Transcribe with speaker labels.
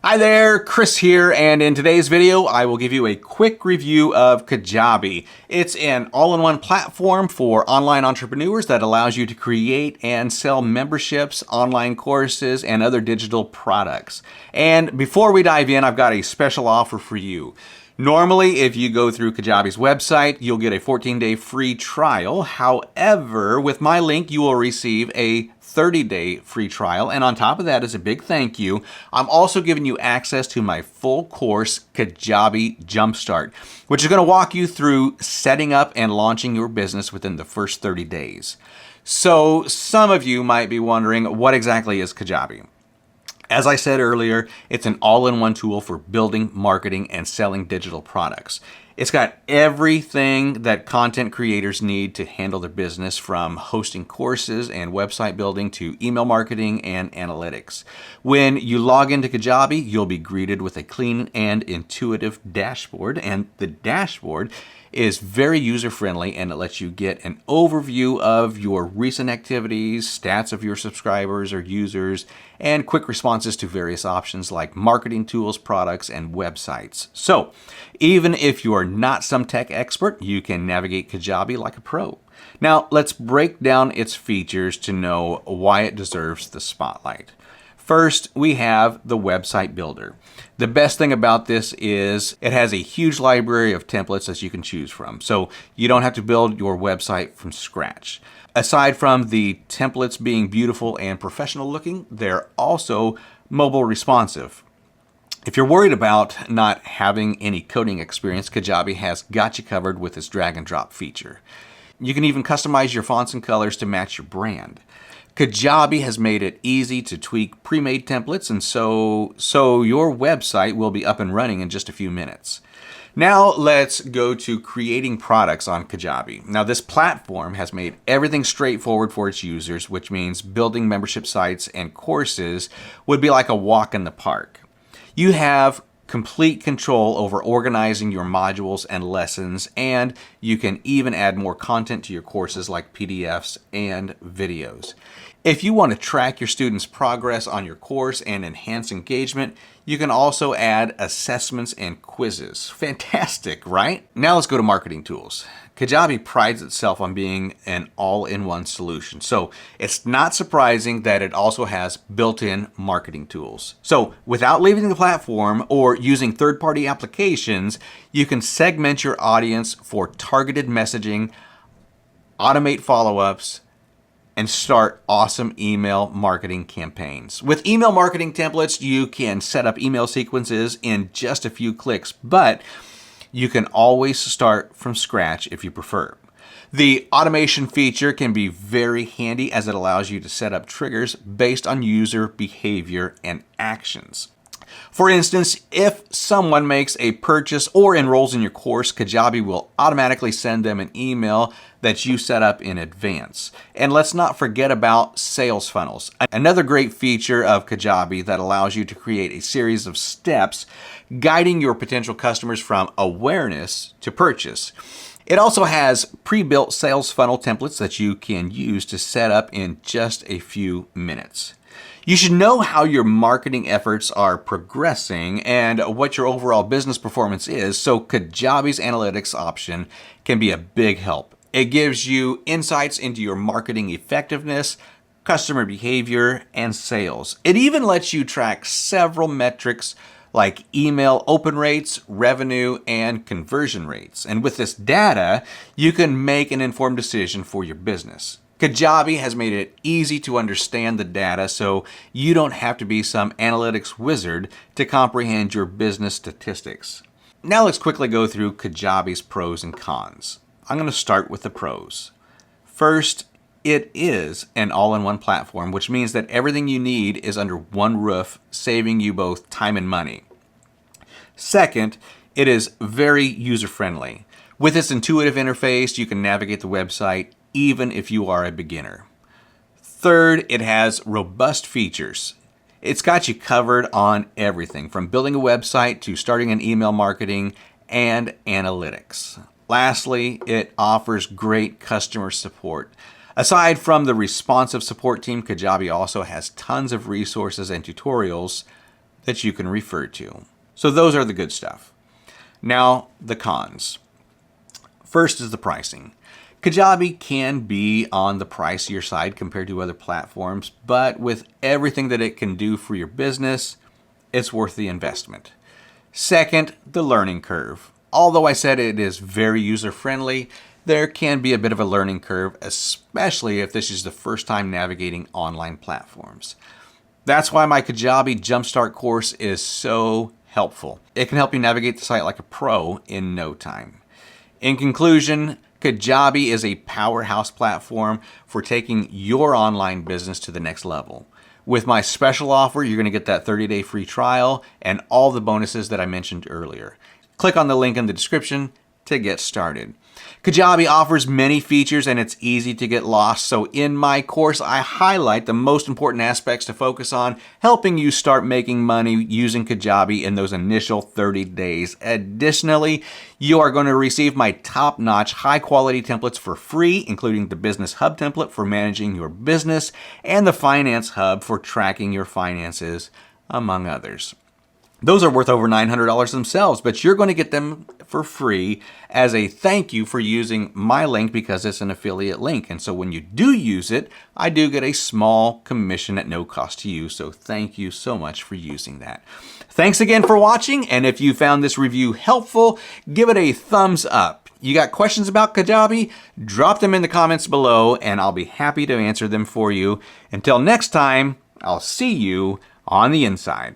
Speaker 1: Hi there, Chris here, and in today's video, I will give you a quick review of Kajabi. It's an all-in-one platform for online entrepreneurs that allows you to create and sell memberships, online courses, and other digital products. And before we dive in, I've got a special offer for you. Normally, if you go through Kajabi's website, you'll get a 14-day free trial. However, with my link, you will receive a 30-day free trial. And on top of that, as a big thank you, I'm also giving you access to my full course, Kajabi Jumpstart, which is going to walk you through setting up and launching your business within the first 30 days. So some of you might be wondering, what exactly is Kajabi? As I said earlier, it's an all-in-one tool for building, marketing, and selling digital products. It's got everything that content creators need to handle their business, from hosting courses and website building to email marketing and analytics. When you log into Kajabi, you'll be greeted with a clean and intuitive dashboard, and the dashboard is very user-friendly, and it lets you get an overview of your recent activities, stats of your subscribers or users, and quick responses to various options like marketing tools, products, and websites. So, even if you're not some tech expert, you can navigate Kajabi like a pro. Now, let's break down its features to know why it deserves the spotlight. First, we have the website builder. The best thing about this is it has a huge library of templates that you can choose from, so you don't have to build your website from scratch. Aside from the templates being beautiful and professional looking, they're also mobile responsive. If you're worried about not having any coding experience, Kajabi has got you covered with its drag and drop feature. You can even customize your fonts and colors to match your brand. Kajabi has made it easy to tweak pre-made templates, and so your website will be up and running in just a few minutes. Now let's go to creating products on Kajabi. Now this platform has made everything straightforward for its users, which means building membership sites and courses would be like a walk in the park. You have complete control over organizing your modules and lessons, and you can even add more content to your courses like PDFs and videos. If you want to track your students' progress on your course and enhance engagement, you can also add assessments and quizzes. Fantastic, right? Now let's go to marketing tools. Kajabi prides itself on being an all-in-one solution, so it's not surprising that it also has built-in marketing tools. So without leaving the platform or using third-party applications, you can segment your audience for targeted messaging, automate follow-ups, and start awesome email marketing campaigns. With email marketing templates, you can set up email sequences in just a few clicks, but you can always start from scratch if you prefer. The automation feature can be very handy as it allows you to set up triggers based on user behavior and actions. For instance, if someone makes a purchase or enrolls in your course, Kajabi will automatically send them an email that you set up in advance. And let's not forget about sales funnels. Another great feature of Kajabi that allows you to create a series of steps guiding your potential customers from awareness to purchase. It also has pre-built sales funnel templates that you can use to set up in just a few minutes. You should know how your marketing efforts are progressing and what your overall business performance is, so Kajabi's analytics option can be a big help. It gives you insights into your marketing effectiveness, customer behavior, and sales. It even lets you track several metrics like email open rates, revenue, and conversion rates. And with this data, you can make an informed decision for your business. Kajabi has made it easy to understand the data, so you don't have to be some analytics wizard to comprehend your business statistics. Now let's quickly go through Kajabi's pros and cons. I'm going to start with the pros. First, it is an all-in-one platform, which means that everything you need is under one roof, saving you both time and money. Second, it is very user-friendly. With its intuitive interface, you can navigate the website even if you are a beginner. Third, it has robust features. It's got you covered on everything from building a website to starting an email marketing and analytics. Lastly, it offers great customer support. Aside from the responsive support team, Kajabi also has tons of resources and tutorials that you can refer to. So those are the good stuff. Now, the cons. First is the pricing. Kajabi can be on the pricier side compared to other platforms, but with everything that it can do for your business, it's worth the investment. Second, the learning curve. Although I said it is very user-friendly, there can be a bit of a learning curve, especially if this is the first time navigating online platforms. That's why my Kajabi Jumpstart course is so helpful. It can help you navigate the site like a pro in no time. In conclusion, Kajabi is a powerhouse platform for taking your online business to the next level. With my special offer, you're going to get that 30-day free trial and all the bonuses that I mentioned earlier. Click on the link in the description to get started. Kajabi offers many features and it's easy to get lost, so in my course I highlight the most important aspects to focus on, helping you start making money using Kajabi in those initial 30 days. Additionally, you are going to receive my top-notch high-quality templates for free, including the Business Hub template for managing your business and the Finance Hub for tracking your finances, among others. Those are worth over $900 themselves, but you're going to get them for free as a thank you for using my link because it's an affiliate link. And so when you do use it, I do get a small commission at no cost to you. So thank you so much for using that. Thanks again for watching. And if you found this review helpful, give it a thumbs up. You got questions about Kajabi? Drop them in the comments below and I'll be happy to answer them for you. Until next time, I'll see you on the inside.